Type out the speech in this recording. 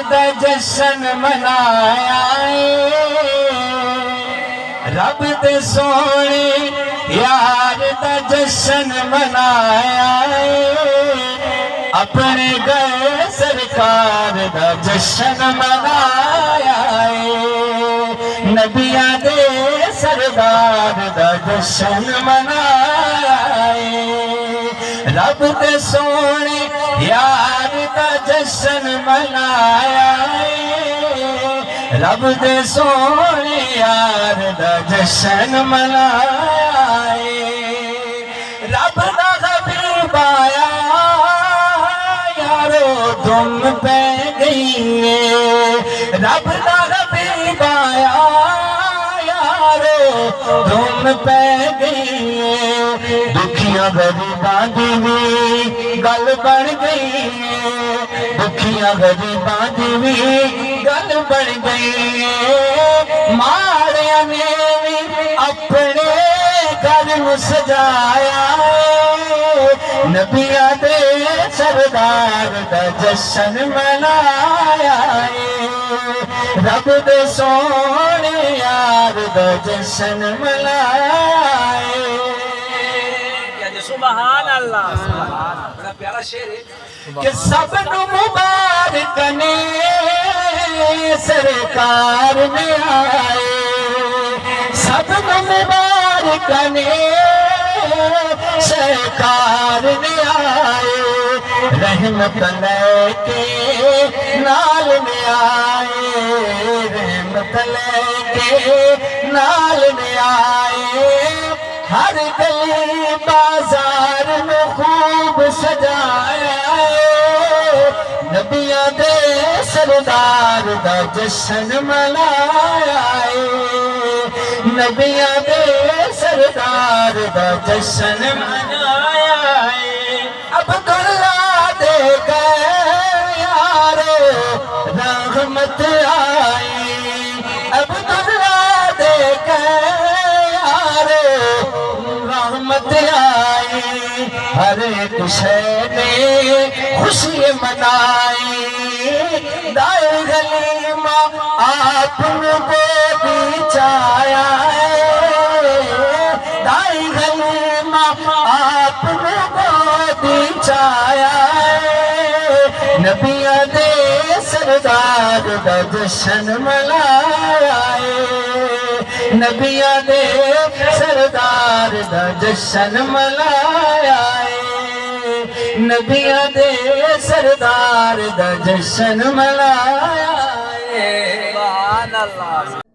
دا جشن منایا رب دے سونے یار دا جشن منایا اپنے گھر سرکار دا جشن منایا نبیاں دے سردار دا جشن منایا رب دے سونے یار دا جشن منایا رب دے سونے یار دا جشن منایا رب دا حبیب آیا یارو دھوم پہ گئی رب دا حبیب آیا یارو دھوم پہ گئی دکھیاں غریباں دی بھی گل بن گئی دکھیاں غریباں دی بھی گل بن گئی ماڑیاں نے بھی اپنے گھر نوں سجایا نبیاں دے سردار دا جشن منایا رب دے سونے یار دا جشن منایا سبحان اللہ بڑا پیارا شعر ہے کہ سب نو مبارک نے سرکار میں آئے سب نو مبارک نے سرکار میں آئے رحمت لے کے نال میں آئے رحمت لے کے نال میں آئے ہر گلی بازار میں خوب سجایا نبیاں دے سردار دا جشن منایا نبیاں دے سردار دا جشن منایا عبداللہ دے گئے یارو رحمت آئی عبداللہ دے گئے رحمت آئی ہر ایک شے نے خوشی منائی دائیں غلیمہ آپ کو بھی چایا دائیں غلیمہ آپ کو بھی چایا نبیاں دے سردار دا جشن منایا نبیاں دے سردار دا جشن منایا نبیاں دے سردار دا جشن منایا سبحان اللہ